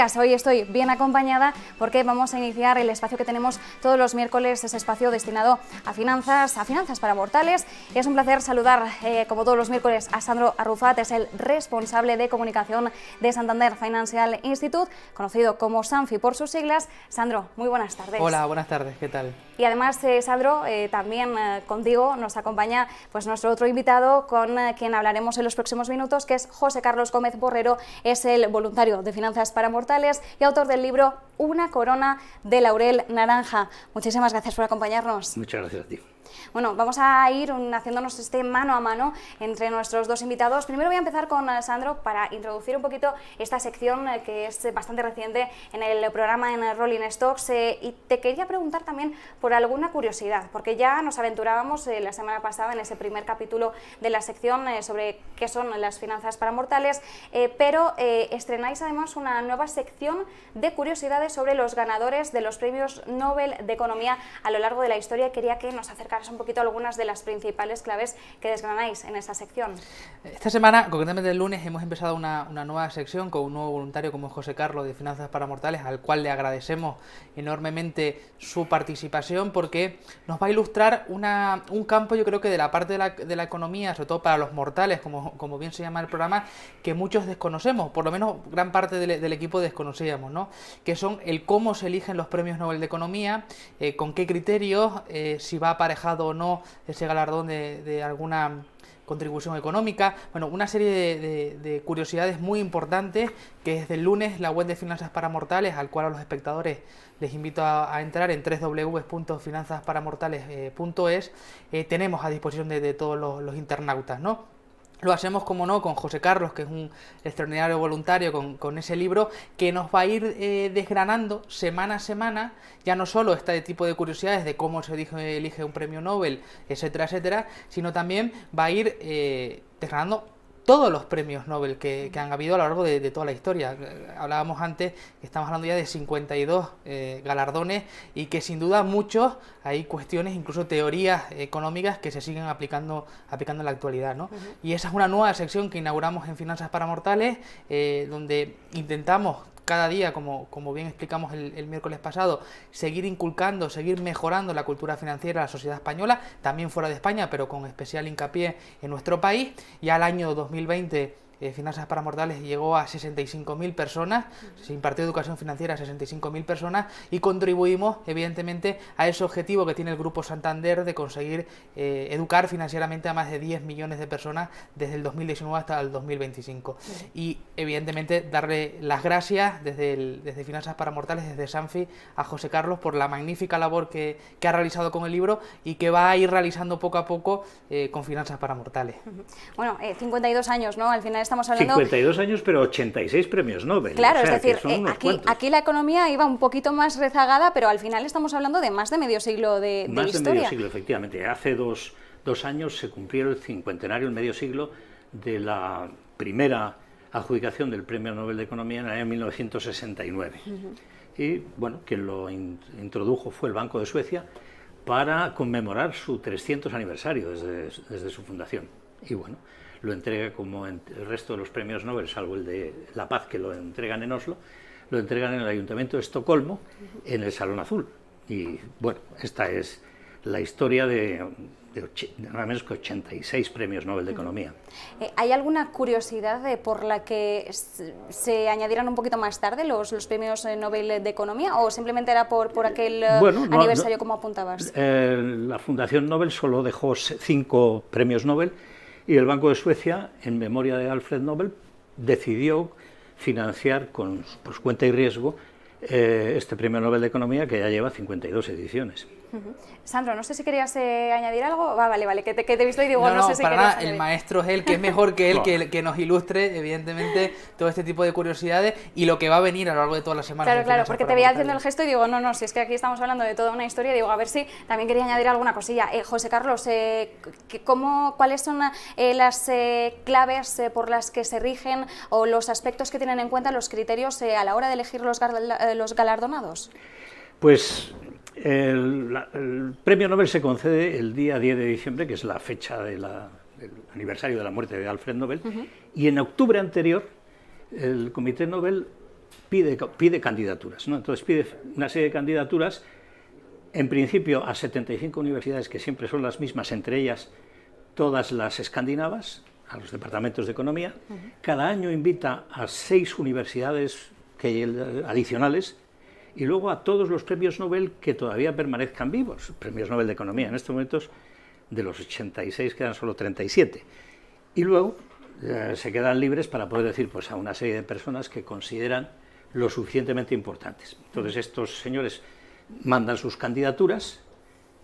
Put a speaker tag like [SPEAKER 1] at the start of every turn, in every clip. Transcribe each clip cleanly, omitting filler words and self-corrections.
[SPEAKER 1] Hoy estoy bien acompañada porque vamos a iniciar el espacio que tenemos todos los miércoles, ese espacio destinado a finanzas para mortales. Es un placer saludar, como todos los miércoles, a Sandro Arrufat, es el responsable de comunicación de Santander Financial Institute, conocido como Sanfi por sus siglas. Sandro, muy buenas tardes.
[SPEAKER 2] Hola, buenas tardes, ¿qué tal?
[SPEAKER 1] Y además, Sandro, también contigo nos acompaña pues, nuestro otro invitado con quien hablaremos en los próximos minutos, que es José Carlos Gómez Borrero, es el voluntario de Finanzas para Mortales y autor del libro Una corona de laurel naranja. Muchísimas gracias por acompañarnos.
[SPEAKER 3] Muchas gracias a ti.
[SPEAKER 1] Bueno, vamos a ir haciéndonos este mano a mano entre nuestros dos invitados. Primero voy a empezar con Sandro para introducir un poquito esta sección que es bastante reciente en el programa en Rolling Stocks y te quería preguntar también por alguna curiosidad, porque ya nos aventurábamos la semana pasada en ese primer capítulo de la sección sobre qué son las finanzas para mortales, pero estrenáis además una nueva sección de curiosidades sobre los ganadores de los premios Nobel de Economía a lo largo de la historia y quería que nos acercaras un poquito algunas de las principales claves que desgranáis en esa sección.
[SPEAKER 2] Esta semana, concretamente el lunes, hemos empezado una nueva sección con un nuevo voluntario como José Carlos de Finanzas para Mortales, al cual le agradecemos enormemente su participación porque nos va a ilustrar un campo, yo creo que de la parte de la economía, sobre todo para los mortales, como bien se llama el programa, que muchos desconocemos, por lo menos gran parte del equipo desconocíamos, ¿no? Que son el cómo se eligen los premios Nobel de Economía, con qué criterios, si va aparejado o no ese galardón de alguna contribución económica, bueno, una serie de curiosidades muy importantes que desde el lunes la web de Finanzas para Mortales, al cual a los espectadores les invito a entrar en www.finanzasparamortales.es, tenemos a disposición de todos los internautas, ¿no? Lo hacemos, como no, con José Carlos, que es un extraordinario voluntario con ese libro, que nos va a ir desgranando semana a semana, ya no solo este tipo de curiosidades de cómo se elige un premio Nobel, etcétera, etcétera, sino también va a ir desgranando todos los premios Nobel que han habido a lo largo de toda la historia. Hablábamos antes que estamos hablando ya de 52 galardones y que sin duda muchos hay cuestiones, incluso teorías económicas que se siguen aplicando en la actualidad, ¿no? Y esa es una nueva sección que inauguramos en Finanzas para Mortales, donde intentamos cada día, como bien explicamos el miércoles pasado, seguir inculcando, seguir mejorando la cultura financiera de la sociedad española, también fuera de España, pero con especial hincapié en nuestro país. Ya al año 2020 Finanzas para Mortales llegó a 65.000 personas, se impartió educación financiera a 65.000 personas y contribuimos evidentemente a ese objetivo que tiene el Grupo Santander de conseguir educar financieramente a más de 10 millones de personas desde el 2019 hasta el 2025. Y evidentemente darle las gracias desde Finanzas para Mortales, desde Sanfi, a José Carlos por la magnífica labor que ha realizado con el libro y que va a ir realizando poco a poco con Finanzas para Mortales.
[SPEAKER 1] Bueno, 52 años, ¿no? Al final estamos hablando...
[SPEAKER 3] 52 años, pero 86 premios Nobel.
[SPEAKER 1] Claro,
[SPEAKER 3] o sea,
[SPEAKER 1] es decir,
[SPEAKER 3] aquí
[SPEAKER 1] la economía iba un poquito más rezagada, pero al final estamos hablando de más de medio siglo de historia.
[SPEAKER 3] Más de medio siglo, efectivamente. Hace dos años se cumplió el cincuentenario, el medio siglo, de la primera adjudicación del Premio Nobel de Economía en el año 1969. Y, bueno, quien lo introdujo fue el Banco de Suecia para conmemorar su 300 aniversario desde su fundación. Y, bueno, lo entrega como el resto de los premios Nobel, salvo el de la paz que lo entregan en Oslo, lo entregan en el Ayuntamiento de Estocolmo, en el Salón Azul. Y bueno, esta es la historia de nada menos que 86 premios Nobel de Economía.
[SPEAKER 1] ¿Hay alguna curiosidad por la que se añadieran un poquito más tarde los premios Nobel de Economía o simplemente era por aquel aniversario como apuntabas?
[SPEAKER 3] La Fundación Nobel solo dejó 5 premios Nobel y el Banco de Suecia, en memoria de Alfred Nobel, decidió financiar con su cuenta y riesgo este Premio Nobel de Economía que ya lleva 52 ediciones.
[SPEAKER 1] Sandro, no sé si querías añadir algo. Vale, que te he visto y digo, no sé si
[SPEAKER 2] para
[SPEAKER 1] querías
[SPEAKER 2] nada, el maestro es él, que es mejor que él, que nos ilustre, evidentemente, todo este tipo de curiosidades y lo que va a venir a lo largo de todas las semanas.
[SPEAKER 1] Claro, porque te veía haciendo el gesto y digo, no, si es que aquí estamos hablando de toda una historia, digo, a ver si también quería añadir alguna cosilla. José Carlos, ¿cuáles son las claves por las que se rigen o los aspectos que tienen en cuenta los criterios a la hora de elegir los galardonados?
[SPEAKER 3] Pues el premio Nobel se concede el día 10 de diciembre, que es la fecha del aniversario de la muerte de Alfred Nobel, y en octubre anterior el Comité Nobel pide candidaturas, ¿no? Entonces pide una serie de candidaturas, en principio a 75 universidades, que siempre son las mismas, entre ellas todas las escandinavas, a los departamentos de economía. Cada año invita a 6 universidades adicionales, y luego a todos los premios Nobel que todavía permanezcan vivos, premios Nobel de Economía. En estos momentos, de los 86 quedan solo 37. Y luego se quedan libres para poder decir pues, a una serie de personas que consideran lo suficientemente importantes. Entonces estos señores mandan sus candidaturas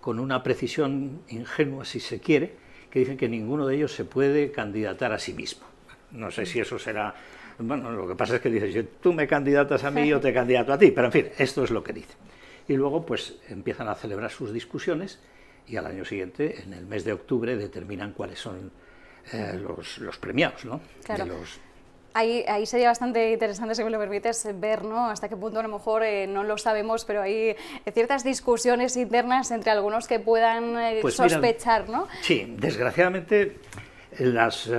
[SPEAKER 3] con una precisión ingenua, si se quiere, que dicen que ninguno de ellos se puede candidatar a sí mismo. No sé si eso será... Bueno, lo que pasa es que dices, si tú me candidatas a mí, yo te candidato a ti, pero en fin, esto es lo que dice. Y luego pues empiezan a celebrar sus discusiones y al año siguiente, en el mes de octubre, determinan cuáles son los premiados, ¿no?
[SPEAKER 1] Claro. Ahí sería bastante interesante, si me lo permites, ver, ¿no?, hasta qué punto a lo mejor no lo sabemos, pero hay ciertas discusiones internas entre algunos que puedan pues sospechar, ¿no?
[SPEAKER 3] Sí, desgraciadamente las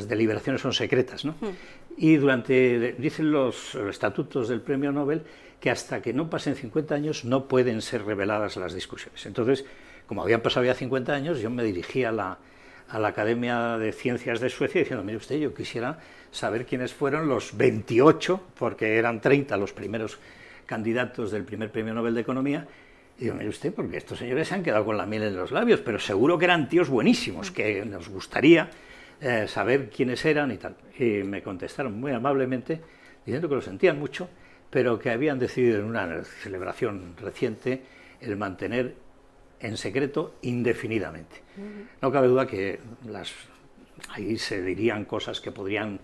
[SPEAKER 3] deliberaciones son secretas, ¿no? Y dicen los estatutos del Premio Nobel que hasta que no pasen 50 años no pueden ser reveladas las discusiones. Entonces, como habían pasado ya 50 años, yo me dirigí a la Academia de Ciencias de Suecia diciendo, mire usted, yo quisiera saber quiénes fueron los 28, porque eran 30 los primeros candidatos del primer Premio Nobel de Economía. Y digo, mire usted, porque estos señores se han quedado con la miel en los labios, pero seguro que eran tíos buenísimos, que nos gustaría saber quiénes eran y tal. Y me contestaron muy amablemente, diciendo que lo sentían mucho, pero que habían decidido en una celebración reciente el mantener en secreto indefinidamente. No cabe duda que ahí se dirían cosas que podrían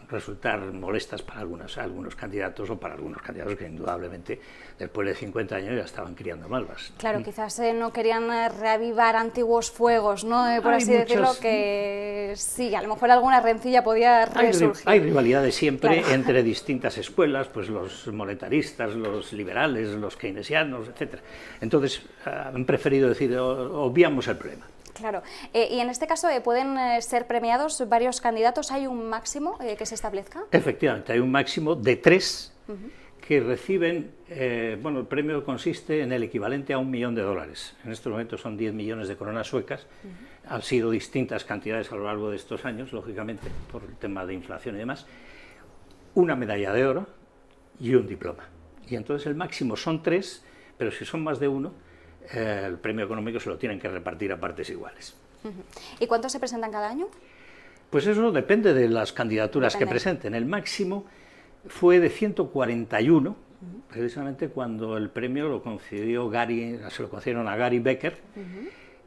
[SPEAKER 3] resultar molestas para algunos candidatos o para algunos candidatos que indudablemente después de 50 años ya estaban criando malvas.
[SPEAKER 1] Claro, quizás no querían reavivar antiguos fuegos, ¿no? Por así decirlo, que sí, a lo mejor alguna rencilla podía resurgir.
[SPEAKER 3] Hay rivalidades siempre entre distintas escuelas, pues los monetaristas, los liberales, los keynesianos, etc. Entonces han preferido decir, obviamos el problema.
[SPEAKER 1] Claro, y en este caso pueden ser premiados varios candidatos, ¿hay un máximo que se establezca?
[SPEAKER 3] Efectivamente, hay un máximo de 3 que reciben, bueno, el premio consiste en el equivalente a $1 millón. En estos momentos son 10 millones de coronas suecas, han sido distintas cantidades a lo largo de estos años, lógicamente, por el tema de inflación y demás, una medalla de oro y un diploma. Y entonces el máximo son 3, pero si son más de uno, el premio económico se lo tienen que repartir a partes iguales.
[SPEAKER 1] ¿Y cuántos se presentan cada año?
[SPEAKER 3] Pues eso depende de las candidaturas que presenten. El máximo fue de 141, precisamente cuando el premio lo concedió se lo concedieron a Gary Becker,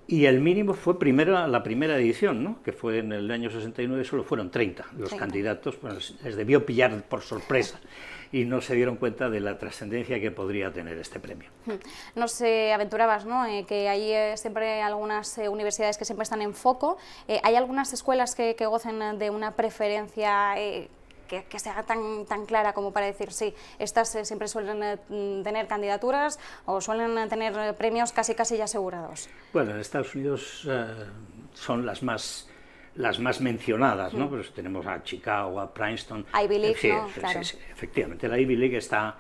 [SPEAKER 3] y el mínimo fue la primera edición, ¿no?, que fue en el año 69, solo fueron 30 los candidatos, pues les debió pillar por sorpresa y no se dieron cuenta de la trascendencia que podría tener este premio.
[SPEAKER 1] Nos aventurabas, ¿no?, que hay siempre algunas universidades que siempre están en foco. ¿Hay algunas escuelas que gocen de una preferencia que sea tan clara como para decir, sí, estas siempre suelen tener candidaturas o suelen tener premios casi ya asegurados?
[SPEAKER 3] Bueno, en Estados Unidos son las más mencionadas, ¿no? Pues tenemos a Chicago, a Princeton.
[SPEAKER 1] Ivy League,
[SPEAKER 3] sí,
[SPEAKER 1] ¿no? Claro.
[SPEAKER 3] Sí, efectivamente, la Ivy League está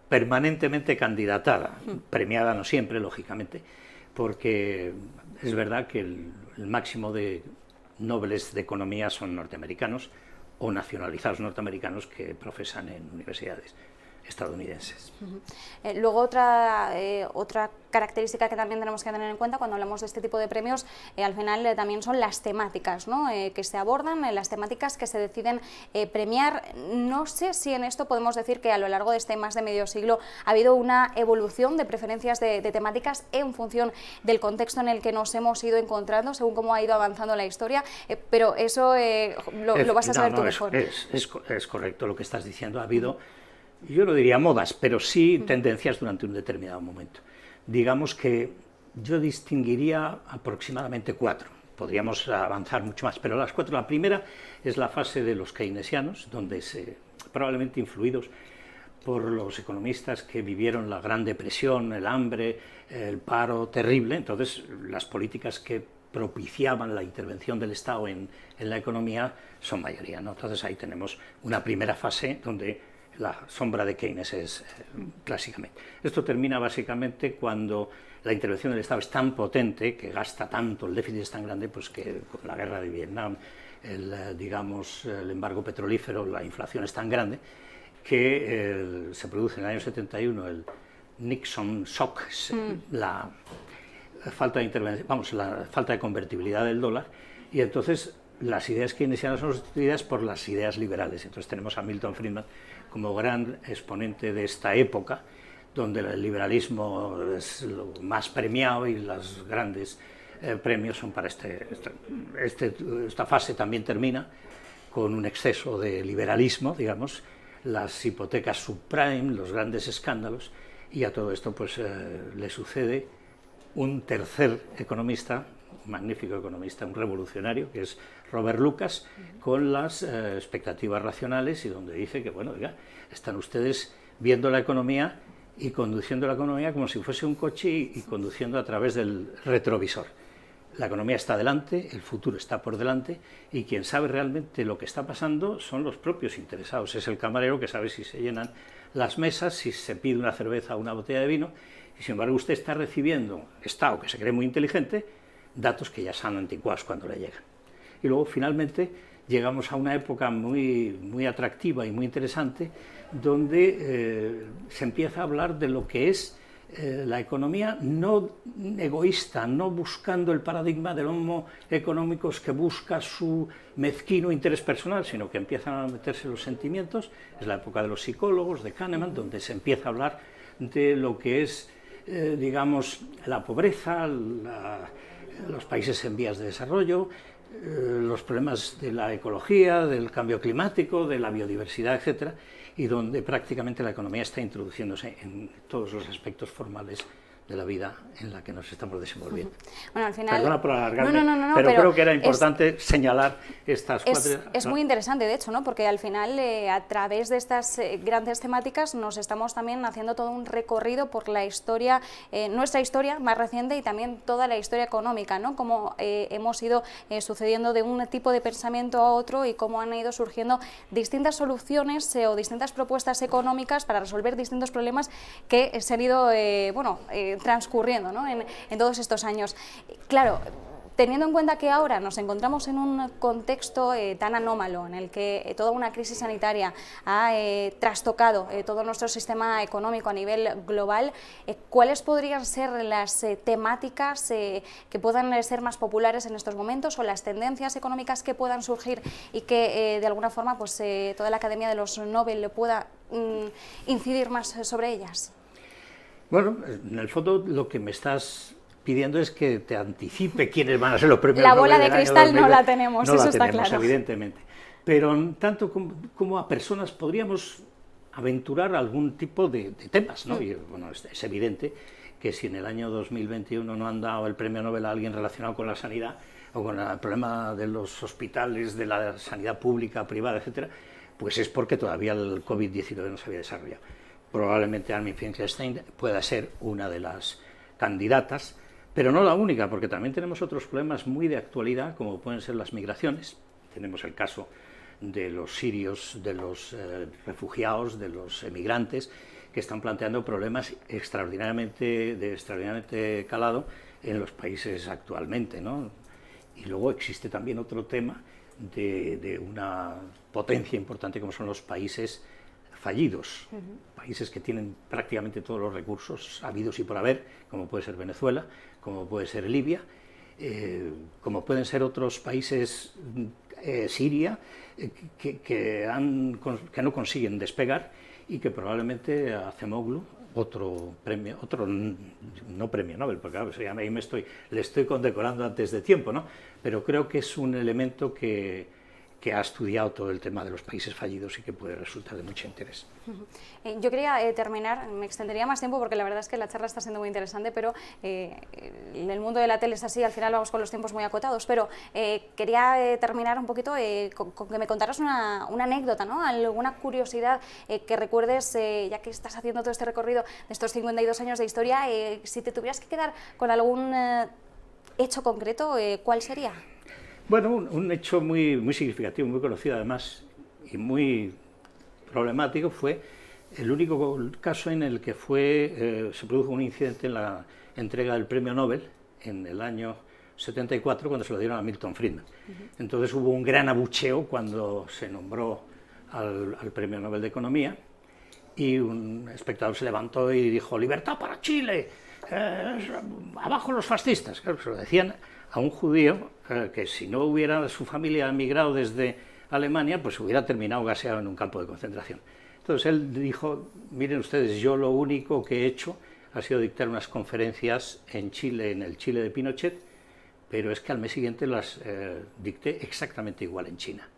[SPEAKER 3] permanentemente candidatada, premiada no siempre, lógicamente, porque es verdad que el máximo de nobles de economía son norteamericanos o nacionalizados norteamericanos que profesan en universidades estadounidenses.
[SPEAKER 1] Luego otra característica que también tenemos que tener en cuenta cuando hablamos de este tipo de premios, al final también son las temáticas, ¿no?, que se abordan, las temáticas que se deciden premiar. No sé si en esto podemos decir que a lo largo de este más de medio siglo ha habido una evolución de preferencias de temáticas en función del contexto en el que nos hemos ido encontrando, según cómo ha ido avanzando la historia, pero eso lo vas a saber tú mejor.
[SPEAKER 3] Es correcto lo que estás diciendo, ha habido... Yo no diría modas, pero sí tendencias durante un determinado momento. Digamos que yo distinguiría aproximadamente 4. Podríamos avanzar mucho más, pero las 4. La primera es la fase de los keynesianos, donde probablemente influidos por los economistas que vivieron la Gran Depresión, el hambre, el paro terrible. Entonces, las políticas que propiciaban la intervención del Estado en la economía son mayoría, ¿no? Entonces ahí tenemos una primera fase donde la sombra de Keynes es clásicamente. Esto termina básicamente cuando la intervención del Estado es tan potente, que gasta tanto, el déficit es tan grande, pues que con la guerra de Vietnam, el embargo petrolífero, la inflación es tan grande, que se produce en el año 71 el Nixon Shock, la falta de intervención, la falta de convertibilidad del dólar, y entonces las ideas keynesianas son sustituidas por las ideas liberales. Entonces tenemos a Milton Friedman como gran exponente de esta época, donde el liberalismo es lo más premiado y los grandes premios son para esta fase. También termina con un exceso de liberalismo, digamos, las hipotecas subprime, los grandes escándalos, y a todo esto pues le sucede un tercer economista, un magnífico economista, un revolucionario, que es Robert Lucas, con las expectativas racionales, y donde dice que, bueno, oiga, están ustedes viendo la economía y conduciendo la economía como si fuese un coche y conduciendo a través del retrovisor. La economía está delante, el futuro está por delante, y quien sabe realmente lo que está pasando son los propios interesados. Es el camarero que sabe si se llenan las mesas, si se pide una cerveza o una botella de vino, y sin embargo usted está recibiendo, o que se cree muy inteligente, datos que ya son anticuados cuando le llegan. Y luego finalmente llegamos a una época muy atractiva y muy interesante, donde se empieza a hablar de lo que es la economía no egoísta, no buscando el paradigma del homo económicos que busca su mezquino interés personal, sino que empiezan a meterse los sentimientos. Es la época de los psicólogos, de Kahneman, donde se empieza a hablar de lo que es, digamos, la pobreza, los países en vías de desarrollo, los problemas de la ecología, del cambio climático, de la biodiversidad, etcétera, y donde prácticamente la economía está introduciéndose en todos los aspectos formales de la vida en la que nos estamos desenvolviendo.
[SPEAKER 1] Bueno, al final...
[SPEAKER 3] Perdona por alargarme,
[SPEAKER 1] no,
[SPEAKER 3] pero creo que era importante señalar estas cuatro...
[SPEAKER 1] Es muy interesante, de hecho, ¿no? Porque al final, a través de estas grandes temáticas, nos estamos también haciendo todo un recorrido por la historia, nuestra historia más reciente, y también toda la historia económica, ¿no? Cómo hemos ido sucediendo de un tipo de pensamiento a otro, y cómo han ido surgiendo distintas soluciones o distintas propuestas económicas para resolver distintos problemas que se han ido, transcurriendo, ¿no? en todos estos años. Claro, teniendo en cuenta que ahora nos encontramos en un contexto tan anómalo, en el que toda una crisis sanitaria ha trastocado todo nuestro sistema económico a nivel global, ¿cuáles podrían ser las temáticas que puedan ser más populares en estos momentos, o las tendencias económicas que puedan surgir y que de alguna forma pues, toda la Academia de los Nobel pueda incidir más sobre ellas?
[SPEAKER 3] Bueno, en el fondo lo que me estás pidiendo es que te anticipe quiénes van a ser los premios
[SPEAKER 1] La
[SPEAKER 3] Nobel
[SPEAKER 1] bola de
[SPEAKER 3] del año
[SPEAKER 1] cristal
[SPEAKER 3] 2020.
[SPEAKER 1] no la tenemos,
[SPEAKER 3] no
[SPEAKER 1] eso
[SPEAKER 3] la
[SPEAKER 1] está
[SPEAKER 3] tenemos,
[SPEAKER 1] claro.
[SPEAKER 3] Evidentemente. Pero tanto como a personas podríamos aventurar algún tipo de temas, ¿no? Y, bueno, es evidente que si en el año 2021 no han dado el premio Nobel a alguien relacionado con la sanidad o con el problema de los hospitales, de la sanidad pública, privada, etcétera, pues es porque todavía el COVID-19 no se había desarrollado. Probablemente Armin Finkelstein pueda ser una de las candidatas, pero no la única, porque también tenemos otros problemas muy de actualidad, como pueden ser las migraciones. Tenemos el caso de los sirios, de los refugiados, de los emigrantes, que están planteando problemas de extraordinariamente calado en los países actualmente, ¿no? Y luego existe también otro tema de una potencia importante como son los países fallidos, países que tienen prácticamente todos los recursos habidos y por haber, como puede ser Venezuela, como puede ser Libia, como pueden ser otros países, Siria, que no consiguen despegar, y que probablemente Acemoglu, otro no premio Nobel, porque claro, ahí le estoy condecorando antes de tiempo, ¿no? Pero creo que es un elemento que ha estudiado todo el tema de los países fallidos y que puede resultar de mucho interés.
[SPEAKER 1] Yo quería terminar, me extendería más tiempo porque la verdad es que la charla está siendo muy interesante, pero en el mundo de la tele es así, al final vamos con los tiempos muy acotados, pero quería terminar un poquito con que me contaras una anécdota, ¿no? Alguna curiosidad que recuerdes, ya que estás haciendo todo este recorrido de estos 52 años de historia, si te tuvieras que quedar con algún hecho concreto, ¿cuál sería?
[SPEAKER 3] Bueno, un hecho muy significativo, muy conocido además, y muy problemático fue el único caso en el que se produjo un incidente en la entrega del premio Nobel en el año 74, cuando se lo dieron a Milton Friedman. Entonces hubo un gran abucheo cuando se nombró al premio Nobel de Economía, y un espectador se levantó y dijo: ¡libertad para Chile! ¡Abajo los fascistas! Claro, se lo decían a un judío que, si no hubiera su familia emigrado desde Alemania, pues hubiera terminado gaseado en un campo de concentración. Entonces él dijo: miren ustedes, yo lo único que he hecho ha sido dictar unas conferencias en Chile, en el Chile de Pinochet, pero es que al mes siguiente las dicté exactamente igual en China.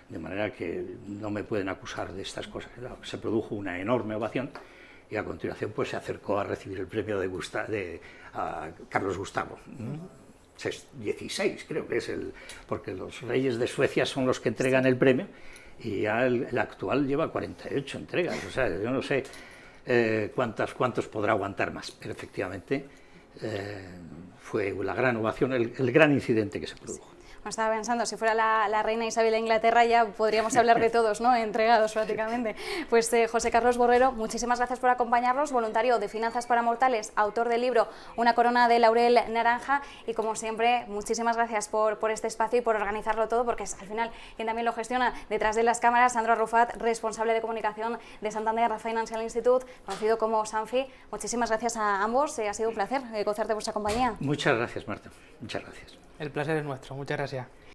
[SPEAKER 3] De manera que no me pueden acusar de estas cosas. Se produjo una enorme ovación y a continuación pues se acercó a recibir el premio de Carlos Gustavo. 16 creo que es, porque los reyes de Suecia son los que entregan el premio, y ya el actual lleva 48 entregas. O sea, yo no sé cuántos podrá aguantar más, pero efectivamente fue la gran ovación, el gran incidente que se produjo.
[SPEAKER 1] Estaba pensando, si fuera la reina Isabel de Inglaterra ya podríamos hablar de todos, ¿no? Entregados prácticamente. Pues José Carlos Borrero, muchísimas gracias por acompañarnos, voluntario de Finanzas para Mortales, autor del libro Una corona de laurel naranja, y como siempre, muchísimas gracias por este espacio y por organizarlo todo, porque es al final quien también lo gestiona detrás de las cámaras. Sandro Arrufat, responsable de comunicación de Santander Financial Institute, conocido como Sanfi. Muchísimas gracias a ambos, ha sido un placer gozar de vuestra compañía.
[SPEAKER 3] Muchas gracias, Marta, muchas gracias.
[SPEAKER 2] El placer es nuestro, muchas gracias.